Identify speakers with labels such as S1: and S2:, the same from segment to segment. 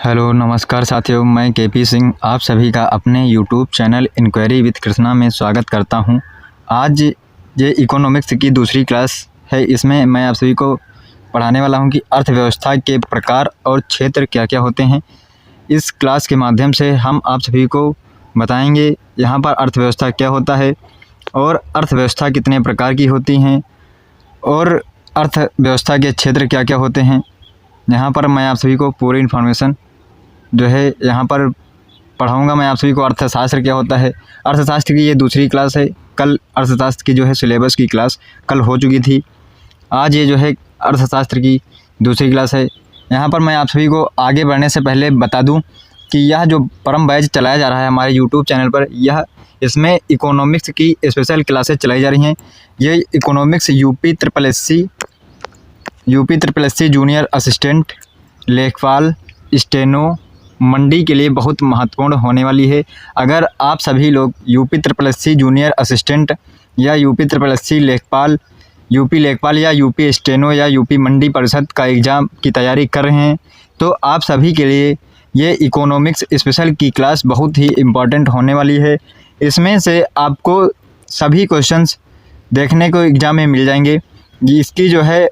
S1: Hello नमस्कार साथियों, मैं केपी सिंह आप सभी का अपने YouTube channel inquiry with Krishna में स्वागत करता हूं। आज ये इकोनॉमिक्स की दूसरी क्लास है। इसमें मैं आप सभी को पढ़ाने वाला हूं कि अर्थव्यवस्था के प्रकार और क्षेत्र क्या क्या होते हैं। इस क्लास के माध्यम से हम आप सभी को बताएंगे यहाँ पर अर्थव्यवस्था क्या होता है और अर्थव्यवस्था कितने प्रकार की होती हैं और अर्थव्यवस्था के क्षेत्र क्या क्या होते हैं। यहाँ पर मैं आप सभी को पूरी इन्फॉर्मेशन जो है यहाँ पर पढ़ाऊँगा। मैं आप सभी को अर्थशास्त्र क्या होता है। अर्थशास्त्र की ये दूसरी क्लास है। कल अर्थशास्त्र की जो है सिलेबस की क्लास कल हो चुकी थी। आज ये जो है अर्थशास्त्र की दूसरी क्लास है। यहाँ पर मैं आप सभी को आगे बढ़ने से पहले बता दूं कि यह जो परम बैच चलाया जा रहा है हमारे यूट्यूब चैनल पर, इसमें इकोनॉमिक्स की स्पेशल क्लासेस चलाई जा रही हैं। ये economics UP triple SC junior assistant, लेखपाल, स्टेनो, मंडी के लिए बहुत महत्वपूर्ण होने वाली है। अगर आप सभी लोग UP triple SC junior assistant या यूपी ट्रिपल एससी लेखपाल, यूपी लेखपाल या यूपी स्टेनो या यूपी मंडी परिषद का एग्ज़ाम की तैयारी कर रहे हैं तो आप सभी के लिए ये इकोनॉमिक्स स्पेशल की क्लास बहुत ही इम्पॉर्टेंट होने वाली है। इसमें से आपको सभी क्वेश्चंस देखने को एग्ज़ाम में मिल जाएंगे। इसकी जो है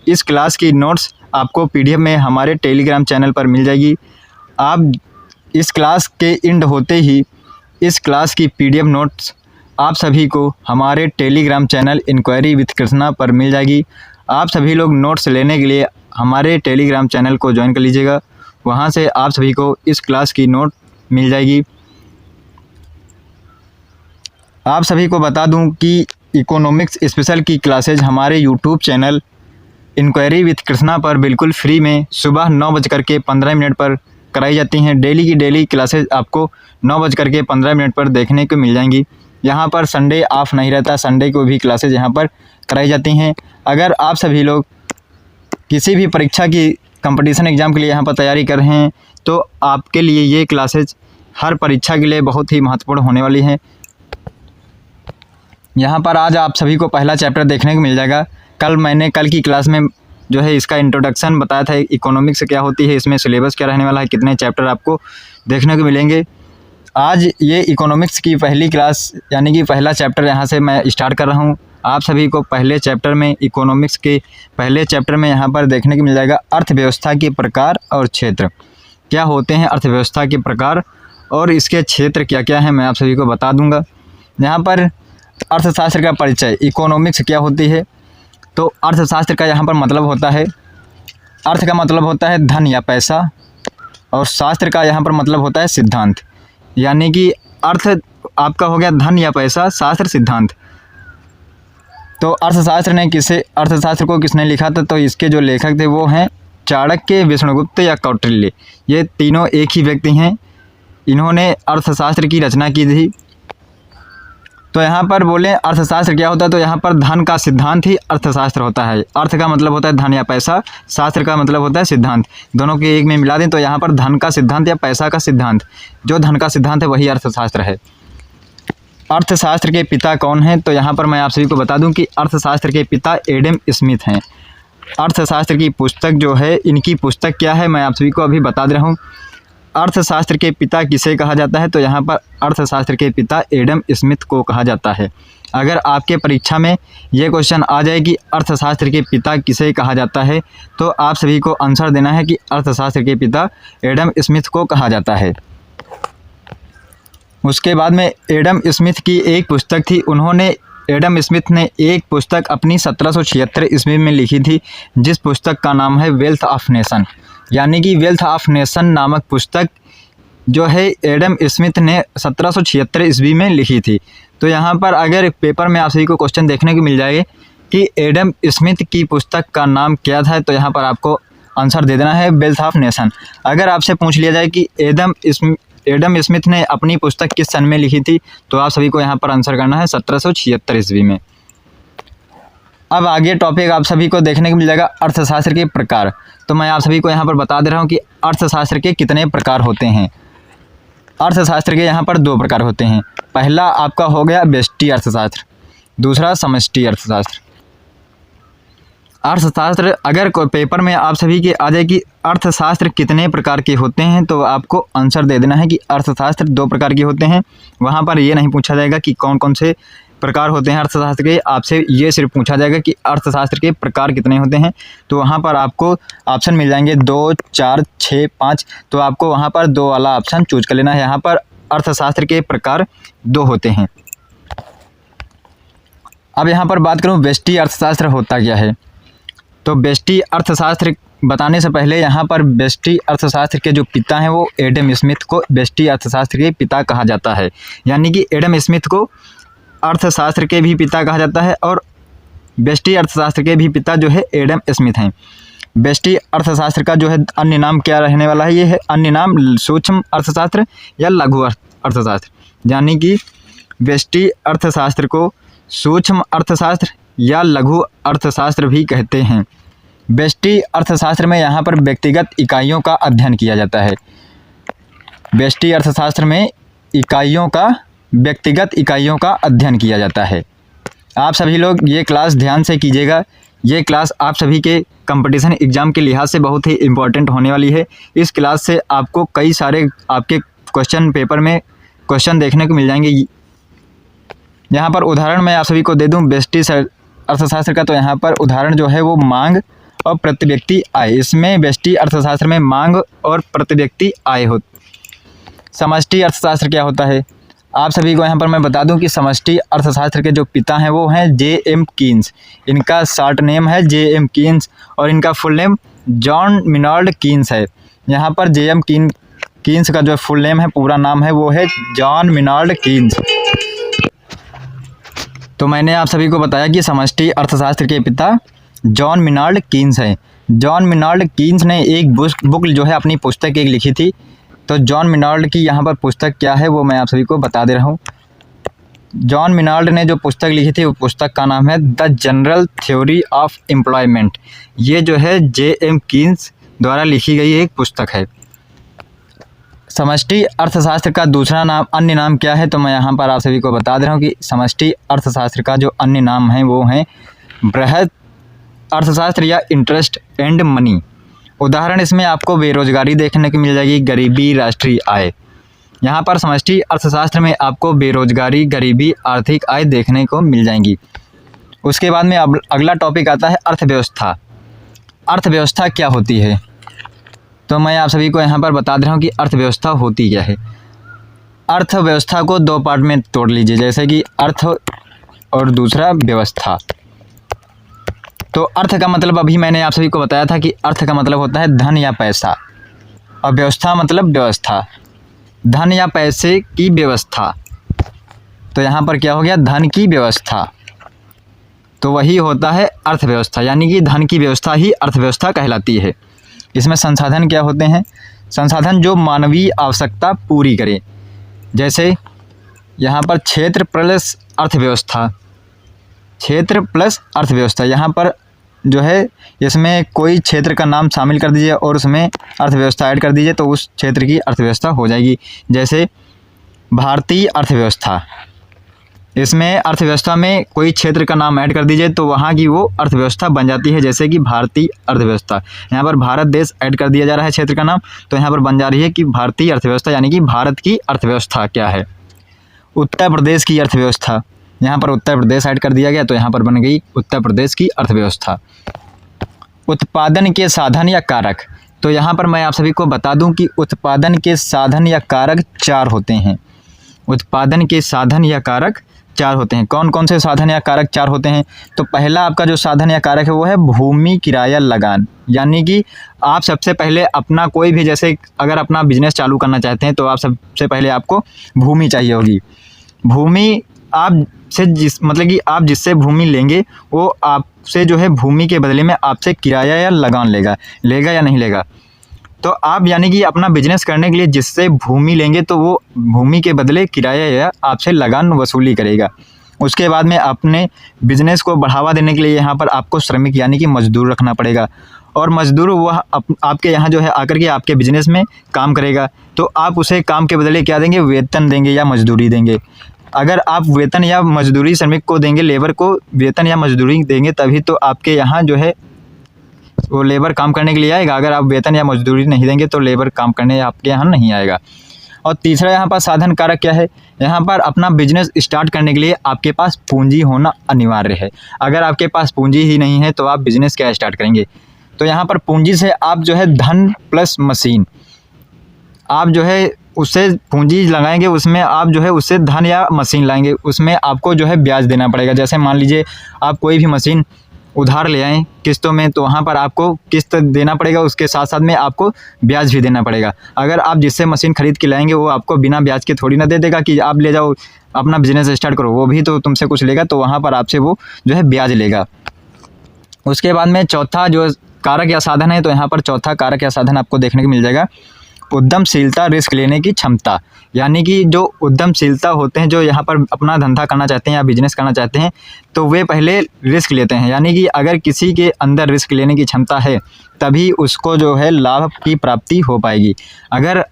S1: इस क्लास की नोट्स आपको पीडीएफ में हमारे टेलीग्राम चैनल पर मिल जाएगी। आप इस क्लास के एंड होते ही इस क्लास की पीडीएफ नोट्स आप सभी को हमारे Telegram channel inquiry with Krishna पर मिल जाएगी। आप सभी लोग नोट्स लेने के लिए हमारे टेलीग्राम चैनल को ज्वाइन कर लीजिएगा। वहां से आप सभी को इस क्लास की नोट मिल जाएगी। आप सभी को बता दूं कि इकोनॉमिक्स स्पेशल की क्लासेज हमारे YouTube channel inquiry with Krishna पर बिल्कुल फ्री में सुबह 9:15 पर कराई जाती हैं। डेली की डेली क्लासेज आपको 9:15 पर देखने को मिल जाएंगी। यहाँ पर संडे ऑफ नहीं रहता, संडे को भी क्लासेज यहाँ पर कराई जाती हैं। अगर आप सभी लोग किसी भी परीक्षा की कंपटीशन एग्ज़ाम के लिए यहाँ पर तैयारी कर रहे हैं तो आपके लिए ये क्लासेज हर परीक्षा के लिए बहुत ही महत्वपूर्ण होने वाली हैं। यहाँ पर आज आप सभी को पहला चैप्टर देखने को मिल जाएगा। कल की क्लास में जो है इसका इंट्रोडक्शन बताया था, इकोनॉमिक्स क्या होती है, इसमें सिलेबस क्या रहने वाला है, कितने चैप्टर आपको देखने को मिलेंगे। आज ये इकोनॉमिक्स की पहली क्लास यानी कि पहला चैप्टर यहाँ से मैं स्टार्ट कर रहा हूँ। आप सभी को पहले चैप्टर में इकोनॉमिक्स के पहले चैप्टर में यहाँ पर देखने को मिल जाएगा अर्थव्यवस्था के प्रकार और क्षेत्र क्या होते हैं। अर्थव्यवस्था के प्रकार और इसके क्षेत्र क्या क्या हैं मैं आप सभी को बता दूँगा। यहाँ पर अर्थशास्त्र का परिचय, इकोनॉमिक्स क्या होती है। तो अर्थशास्त्र का यहाँ पर मतलब होता है, अर्थ का मतलब होता है धन या पैसा और शास्त्र का यहाँ पर मतलब होता है सिद्धांत। यानी कि अर्थ आपका हो गया धन या पैसा, शास्त्र सिद्धांत। तो अर्थशास्त्र को किसने लिखा था, तो इसके जो लेखक थे वो हैं चाणक्य, विष्णुगुप्त या कौटिल्य। ये तीनों एक ही व्यक्ति हैं, इन्होंने अर्थशास्त्र की रचना की थी। तो यहाँ पर बोले अर्थशास्त्र क्या होता है, तो यहाँ पर धन का सिद्धांत ही अर्थशास्त्र होता है। अर्थ का मतलब होता है धन या पैसा, शास्त्र का मतलब होता है सिद्धांत। दोनों के एक में मिला दें तो यहाँ पर धन का सिद्धांत या पैसा का सिद्धांत, जो धन का सिद्धांत है वही अर्थशास्त्र है। अर्थशास्त्र के पिता कौन हैं, तो यहाँ पर मैं आप सभी को बता दूँ कि अर्थशास्त्र के पिता एडम स्मिथ हैं। अर्थशास्त्र की पुस्तक जो है, इनकी पुस्तक क्या है मैं आप सभी को अभी बता दे रहा हूँ। अर्थशास्त्र के पिता किसे कहा जाता है, तो यहाँ पर अर्थशास्त्र के पिता एडम स्मिथ को कहा जाता है। अगर आपके परीक्षा में ये क्वेश्चन आ जाए कि अर्थशास्त्र के पिता किसे कहा जाता है तो आप सभी को आंसर देना है कि अर्थशास्त्र के पिता एडम स्मिथ को कहा जाता है। उसके बाद में एडम स्मिथ की एक पुस्तक थी, एडम स्मिथ ने एक पुस्तक अपनी 1776 ईस्वी में लिखी थी, जिस पुस्तक का नाम है वेल्थ ऑफ नेशन। यानी कि वेल्थ ऑफ नेशन नामक पुस्तक जो है एडम स्मिथ ने 1776 ईस्वी में लिखी थी। तो यहाँ पर अगर पेपर में आप सभी को क्वेश्चन देखने को मिल जाएगा कि एडम स्मिथ की पुस्तक का नाम क्या था, तो यहाँ पर आपको आंसर दे देना है वेल्थ ऑफ नेशन। अगर आपसे पूछ लिया जाए कि एडम स्मिथ ने अपनी पुस्तक किस सन में लिखी थी, तो आप सभी को यहाँ पर आंसर करना है 1776 ईस्वी में। अब आगे टॉपिक आप सभी को देखने को मिल जाएगा अर्थशास्त्र के प्रकार। तो मैं आप सभी को यहाँ पर बता दे रहा हूँ कि अर्थशास्त्र के कितने प्रकार होते हैं। अर्थशास्त्र के यहाँ पर 2 प्रकार होते हैं। पहला आपका हो गया व्यष्टि अर्थशास्त्र, दूसरा समष्टि अर्थशास्त्र। अर्थशास्त्र, अगर कोई पेपर में आप सभी के आ जाए कि अर्थशास्त्र कितने प्रकार के होते हैं, तो आपको आंसर दे देना है कि अर्थशास्त्र 2 प्रकार के होते हैं। वहाँ पर ये नहीं पूछा जाएगा कि कौन कौन से प्रकार होते हैं अर्थशास्त्र के, आपसे ये सिर्फ पूछा जाएगा कि अर्थशास्त्र के प्रकार कितने होते हैं। तो वहाँ पर आपको ऑप्शन मिल जाएंगे 2, 4, 6, 5। तो आपको वहाँ पर 2 वाला ऑप्शन चूज कर लेना है। यहाँ पर अर्थशास्त्र के प्रकार 2 होते हैं। अब यहाँ पर बात करूँ व्यष्टि अर्थशास्त्र होता क्या है, तो व्यष्टि अर्थशास्त्र बताने से पहले यहाँ पर व्यष्टि अर्थशास्त्र के जो पिता हैं वो एडम स्मिथ को व्यष्टि अर्थशास्त्र के पिता कहा जाता है। यानी कि एडम स्मिथ को अर्थशास्त्र के भी पिता कहा जाता है और व्यष्टि अर्थशास्त्र के भी पिता जो है एडम स्मिथ हैं। व्यष्टि अर्थशास्त्र का जो है अन्य नाम क्या रहने वाला है, ये है अन्य नाम सूक्ष्म अर्थशास्त्र या लघु अर्थशास्त्र। यानी कि व्यष्टि अर्थशास्त्र को सूक्ष्म अर्थशास्त्र या लघु अर्थशास्त्र भी कहते हैं। व्यष्टि अर्थशास्त्र में यहाँ पर व्यक्तिगत इकाइयों का अध्ययन किया जाता है। व्यष्टि अर्थशास्त्र में व्यक्तिगत इकाइयों का अध्ययन किया जाता है। आप सभी लोग ये क्लास ध्यान से कीजिएगा। ये क्लास आप सभी के कंपटीशन एग्ज़ाम के लिहाज से बहुत ही इम्पोर्टेंट होने वाली है। इस क्लास से आपको कई सारे आपके क्वेश्चन पेपर में क्वेश्चन देखने को मिल जाएंगे। यहाँ पर उदाहरण मैं आप सभी को दे दूँ व्यष्टि अर्थशास्त्र का, तो यहाँ पर उदाहरण जो है वो मांग और प्रति व्यक्ति आय। इसमें व्यष्टि अर्थशास्त्र में मांग और प्रति व्यक्ति आय हो। समष्टि अर्थशास्त्र क्या होता है, आप सभी को यहाँ पर मैं बता दूं कि समष्टि अर्थशास्त्र के जो पिता हैं वो हैं J.M. कीन्स। इनका शॉर्ट नेम है J.M. कीन्स और इनका full name John Maynard Keynes है। यहाँ पर J.M. कीन्स का जो फुल नेम है, पूरा नाम है, वो है जॉन मिनार्ड कीन्स। तो मैंने आप सभी को बताया कि समष्टि अर्थशास्त्र के पिता जॉन मिनार्ड कीन्स हैं। जॉन मिनार्ड कीन्स ने एक बुक जो है अपनी पुस्तक एक लिखी थी। तो जॉन मिनार्ड की यहाँ पर पुस्तक क्या है वो मैं आप सभी को बता दे रहा हूँ। जॉन मिनार्ड ने जो पुस्तक लिखी थी वो पुस्तक का नाम है the general theory of employment. ये जो है J.M. कीन्स द्वारा लिखी गई एक पुस्तक है। समष्टि अर्थशास्त्र का दूसरा नाम, अन्य नाम क्या है, तो मैं यहाँ पर आप सभी को बता दे रहा हूँ कि समष्टि अर्थशास्त्र का जो अन्य नाम है वो है बृहद अर्थशास्त्र या इंटरेस्ट एंड मनी। उदाहरण इसमें आपको बेरोजगारी देखने को मिल जाएगी, गरीबी, राष्ट्रीय आय। यहाँ पर समष्टि अर्थशास्त्र में आपको बेरोजगारी, गरीबी, आर्थिक आय देखने को मिल जाएंगी। उसके बाद में अब अगला टॉपिक आता है अर्थव्यवस्था। अर्थव्यवस्था क्या होती है, तो मैं आप सभी को यहाँ पर बता दे रहा हूँ कि अर्थव्यवस्था होती क्या है। अर्थव्यवस्था को 2 पार्ट में तोड़ लीजिए, जैसे कि अर्थ और दूसरा व्यवस्था। तो अर्थ का मतलब अभी मैंने आप सभी को बताया था कि अर्थ का मतलब होता है धन या पैसा, और व्यवस्था मतलब व्यवस्था, धन या पैसे की व्यवस्था। तो यहाँ पर क्या हो गया, धन की व्यवस्था, तो वही होता है अर्थव्यवस्था। यानी कि धन की व्यवस्था ही अर्थव्यवस्था कहलाती है। इसमें संसाधन क्या होते हैं, संसाधन जो मानवीय आवश्यकता पूरी करें। जैसे यहाँ पर क्षेत्र प्लस अर्थव्यवस्था, क्षेत्र प्लस अर्थव्यवस्था। यहाँ पर जो है इसमें कोई क्षेत्र का नाम शामिल कर दीजिए और उसमें अर्थव्यवस्था ऐड कर दीजिए, तो उस क्षेत्र की अर्थव्यवस्था हो जाएगी। जैसे भारतीय अर्थव्यवस्था, इसमें अर्थव्यवस्था में कोई क्षेत्र का नाम ऐड कर दीजिए तो वहाँ की वो अर्थव्यवस्था बन जाती है। जैसे कि भारतीय अर्थव्यवस्था, यहाँ पर भारत देश ऐड कर दिया जा रहा है क्षेत्र का नाम, तो यहाँ पर बन जा रही है कि भारतीय अर्थव्यवस्था, यानी कि भारत की अर्थव्यवस्था क्या है। उत्तर प्रदेश की अर्थव्यवस्था, यहाँ पर उत्तर प्रदेश ऐड कर दिया गया तो यहाँ पर बन गई उत्तर प्रदेश की अर्थव्यवस्था। उत्पादन के साधन या कारक, तो यहाँ पर मैं आप सभी को बता दूं कि उत्पादन के साधन या कारक 4 होते हैं। उत्पादन के साधन या कारक 4 होते हैं। कौन कौन से साधन या कारक 4 होते हैं, तो पहला आपका जो साधन या कारक है वो है भूमि किराया लगान। यानी कि आप सबसे पहले अपना कोई भी, जैसे अगर अपना बिजनेस चालू करना चाहते हैं तो आप सबसे पहले आपको भूमि चाहिए होगी। भूमि आपसे मतलब कि आप जिससे भूमि लेंगे वो आपसे जो है भूमि के बदले में आपसे किराया या लगान लेगा या नहीं लेगा। तो आप यानी कि अपना बिजनेस करने के लिए जिससे भूमि लेंगे तो वो भूमि के बदले किराया या आपसे लगान वसूली करेगा। उसके बाद में अपने बिजनेस को बढ़ावा देने के लिए यहाँ पर आपको श्रमिक यानी कि मजदूर रखना पड़ेगा, और मजदूर वह आपके यहाँ जो है आकर के आपके बिजनेस में काम करेगा, तो आप उसे काम के बदले क्या देंगे, वेतन देंगे या मजदूरी देंगे। अगर आप वेतन या मजदूरी श्रमिक को देंगे, लेबर को वेतन या मजदूरी देंगे, तभी तो आपके यहाँ जो है वो लेबर काम करने के लिए आएगा। अगर आप वेतन या मजदूरी नहीं देंगे तो लेबर काम करने आपके यहाँ नहीं आएगा। और तीसरा यहाँ पर साधन कारक क्या है, यहाँ पर अपना बिजनेस स्टार्ट करने के लिए आपके पास पूंजी होना अनिवार्य है। अगर आपके पास पूंजी ही नहीं है तो आप बिजनेस क्या स्टार्ट करेंगे। तो यहाँ पर पूंजी से आप जो है धन प्लस मशीन, आप जो है उससे पूंजी लगाएंगे, उसमें आप जो है उससे धन या मशीन लाएंगे, उसमें आपको जो है ब्याज देना पड़ेगा। जैसे मान लीजिए आप कोई भी मशीन उधार ले आएँ किस्तों में, तो वहाँ पर आपको किस्त देना पड़ेगा, उसके साथ साथ में आपको ब्याज भी देना पड़ेगा। अगर आप जिससे मशीन खरीद के लाएंगे वो आपको बिना ब्याज के थोड़ी ना दे देगा कि आप ले जाओ अपना बिजनेस स्टार्ट करो, वो भी तो तुमसे कुछ लेगा, तो वहाँ पर आपसे वो जो है ब्याज लेगा। उसके बाद में चौथा जो कारक या साधन है, तो यहाँ पर चौथा कारक या साधन आपको देखने को मिल जाएगा उद्यमशीलता, रिस्क लेने की क्षमता। यानी कि जो उद्यमशीलता होते हैं, जो यहाँ पर अपना धंधा करना चाहते हैं या बिजनेस करना चाहते हैं, तो वे पहले रिस्क लेते हैं। यानी कि अगर किसी के अंदर रिस्क लेने की क्षमता है तभी उसको जो है लाभ की प्राप्ति हो पाएगी। अगर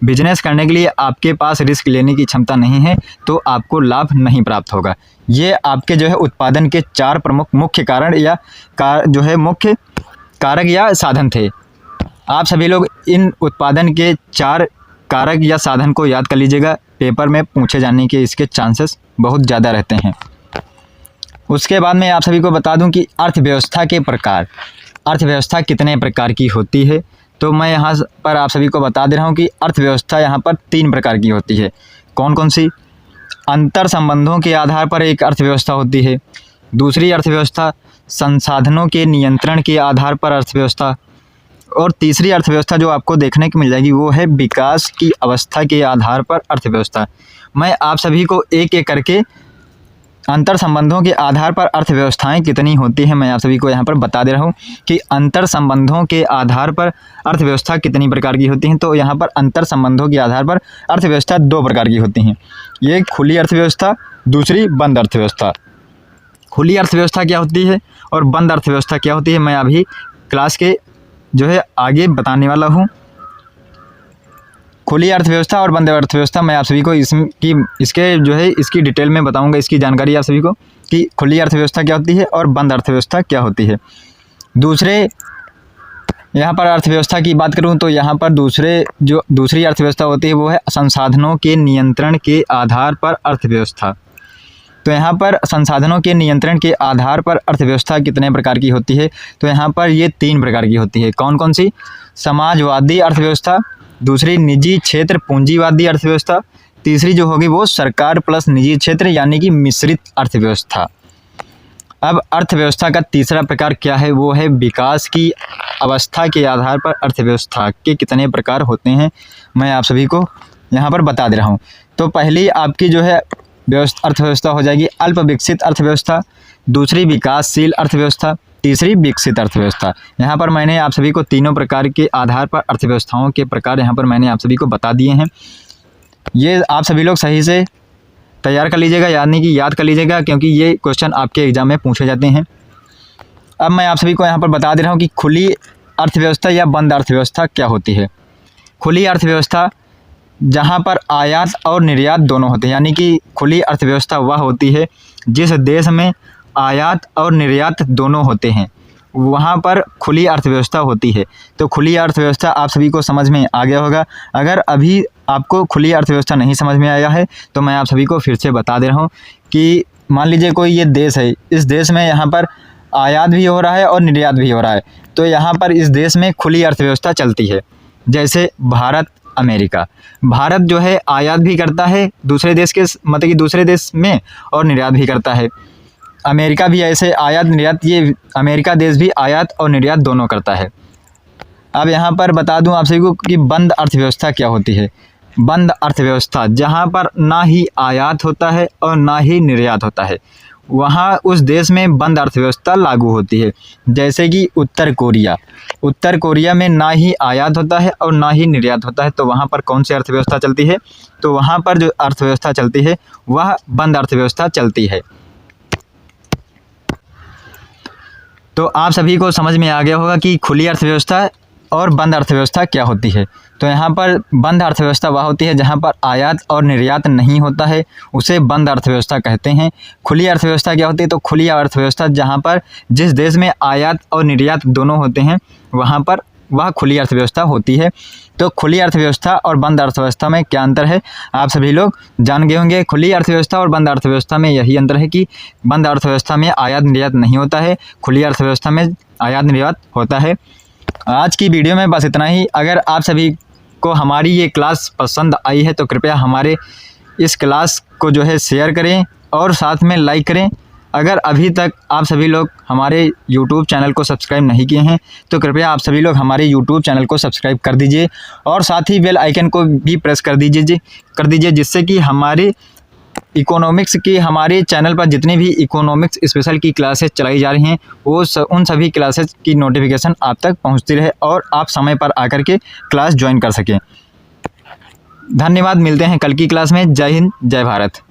S1: बिजनेस करने के लिए आपके पास रिस्क लेने की क्षमता नहीं है तो आपको लाभ नहीं प्राप्त होगा। ये आपके जो है उत्पादन के 4 प्रमुख मुख्य कारण या जो है मुख्य कारक या साधन थे। आप सभी लोग इन उत्पादन के 4 कारक या साधन को याद कर लीजिएगा, पेपर में पूछे जाने के इसके चांसेस बहुत ज़्यादा रहते हैं। उसके बाद में आप सभी को बता दूं कि अर्थव्यवस्था के प्रकार, अर्थव्यवस्था कितने प्रकार की होती है। तो मैं यहाँ पर आप सभी को बता दे रहा हूँ कि अर्थव्यवस्था यहाँ पर 3 प्रकार की होती है। कौन कौन सी? अंतर संबंधों के आधार पर एक अर्थव्यवस्था होती है। दूसरी अर्थव्यवस्था संसाधनों के नियंत्रण के आधार पर अर्थव्यवस्था। और तीसरी अर्थव्यवस्था जो आपको देखने को मिल जाएगी वो है विकास की अवस्था के आधार पर अर्थव्यवस्था। मैं आप सभी को एक एक करके अंतर संबंधों के आधार पर अर्थव्यवस्थाएं कितनी होती हैं मैं आप सभी को यहाँ पर बता दे रहा हूँ कि अंतर संबंधों के आधार पर अर्थव्यवस्था कितनी प्रकार की होती हैं। तो यहाँ पर अंतर संबंधों के आधार पर अर्थव्यवस्था 2 प्रकार की होती हैं। ये खुली अर्थव्यवस्था, दूसरी बंद अर्थव्यवस्था। खुली अर्थव्यवस्था क्या होती है और बंद अर्थव्यवस्था क्या होती है मैं अभी क्लास के जो है आगे बताने वाला हूँ। खुली अर्थव्यवस्था और बंद अर्थव्यवस्था मैं आप सभी को इसकी डिटेल में बताऊंगा, इसकी जानकारी आप सभी को कि खुली अर्थव्यवस्था क्या होती है और बंद अर्थव्यवस्था क्या होती है। दूसरे यहाँ पर अर्थव्यवस्था की बात करूँ तो यहाँ पर दूसरी अर्थव्यवस्था होती है वो है संसाधनों के नियंत्रण के आधार पर अर्थव्यवस्था। तो यहाँ पर संसाधनों के नियंत्रण के आधार पर अर्थव्यवस्था कितने प्रकार की होती है, तो यहाँ पर ये 3 प्रकार की होती है। कौन कौन सी? समाजवादी अर्थव्यवस्था, दूसरी निजी क्षेत्र पूंजीवादी अर्थव्यवस्था, तीसरी जो होगी वो सरकार प्लस निजी क्षेत्र यानी कि मिश्रित अर्थव्यवस्था। अब अर्थव्यवस्था का तीसरा प्रकार क्या है वो है विकास की अवस्था के आधार पर अर्थव्यवस्था के कितने प्रकार होते हैं मैं आप सभी को यहाँ पर बता दे रहा हूँ। तो पहली आपकी जो है अर्थव्यवस्था हो जाएगी अल्प विकसित अर्थव्यवस्था, दूसरी विकासशील अर्थव्यवस्था, तीसरी विकसित अर्थव्यवस्था। यहाँ पर मैंने आप सभी को तीनों प्रकार के आधार पर अर्थव्यवस्थाओं के प्रकार यहाँ पर मैंने आप सभी को बता दिए हैं। ये आप सभी लोग सही से तैयार कर लीजिएगा, यानी कि याद कर लीजिएगा, क्योंकि ये क्वेश्चन आपके एग्जाम में पूछे जाते हैं। अब मैं आप सभी को यहाँ पर बता दे रहा हूँ कि खुली अर्थव्यवस्था या बंद अर्थव्यवस्था क्या होती है। खुली अर्थव्यवस्था जहाँ पर आयात और निर्यात दोनों होते हैं, यानी कि खुली अर्थव्यवस्था वह होती है जिस देश में आयात और निर्यात दोनों होते हैं, वहाँ पर खुली अर्थव्यवस्था होती है। तो खुली अर्थव्यवस्था आप सभी को समझ में आ गया होगा। अगर अभी आपको खुली अर्थव्यवस्था नहीं समझ में आया है तो मैं आप सभी को फिर से बता दे रहा हूँ कि मान लीजिए कोई ये देश है, इस देश में यहाँ पर आयात भी हो रहा है और निर्यात भी हो रहा है, तो यहाँ पर इस देश में खुली अर्थव्यवस्था चलती है। जैसे भारत, अमेरिका। भारत जो है आयात भी करता है दूसरे देश के मतलब कि दूसरे देश में और निर्यात भी करता है। अमेरिका भी ऐसे आयात निर्यात, ये अमेरिका देश भी आयात और निर्यात दोनों करता है। अब यहाँ पर बता दूँ आप सभी को कि बंद अर्थव्यवस्था क्या होती है। बंद अर्थव्यवस्था जहाँ पर ना ही आयात होता है और ना ही निर्यात होता है, वहाँ उस देश में बंद अर्थव्यवस्था लागू होती है। जैसे कि उत्तर कोरिया, उत्तर कोरिया में ना ही आयात होता है और ना ही निर्यात होता है, तो वहाँ पर कौन सी अर्थव्यवस्था चलती है? तो वहाँ पर जो अर्थव्यवस्था चलती है वह बंद अर्थव्यवस्था चलती है। तो आप सभी को समझ में आ गया होगा कि खुली अर्थव्यवस्था और बंद अर्थव्यवस्था क्या होती है। तो यहाँ पर बंद अर्थव्यवस्था वह होती है जहाँ पर आयात और निर्यात नहीं होता है, उसे बंद अर्थव्यवस्था कहते हैं। खुली अर्थव्यवस्था क्या होती है? तो खुली अर्थव्यवस्था जहाँ पर जिस देश में आयात और निर्यात दोनों होते हैं वहाँ पर वह खुली अर्थव्यवस्था होती है। तो खुली अर्थव्यवस्था और बंद अर्थव्यवस्था में क्या अंतर है आप सभी लोग जान गए होंगे। खुली अर्थव्यवस्था और बंद अर्थव्यवस्था में यही अंतर है कि बंद अर्थव्यवस्था में आयात निर्यात नहीं होता है, खुली अर्थव्यवस्था में आयात निर्यात होता है। आज की वीडियो में बस इतना ही। अगर आप सभी को हमारी ये क्लास पसंद आई है तो कृपया हमारे इस क्लास को जो है शेयर करें और साथ में लाइक करें। अगर अभी तक आप सभी लोग हमारे YouTube चैनल को सब्सक्राइब नहीं किए हैं तो कृपया आप सभी लोग हमारे YouTube चैनल को सब्सक्राइब कर दीजिए और साथ ही बेल आइकन को भी प्रेस कर दीजिए जिससे कि हमारे इकोनॉमिक्स की हमारे चैनल पर जितनी भी इकोनॉमिक्स स्पेशल की क्लासेस चलाई जा रही हैं वो उन सभी क्लासेस की नोटिफिकेशन आप तक पहुंचती रहे और आप समय पर आकर के क्लास ज्वाइन कर सकें। धन्यवाद, मिलते हैं कल की क्लास में। जय हिंद, जय भारत।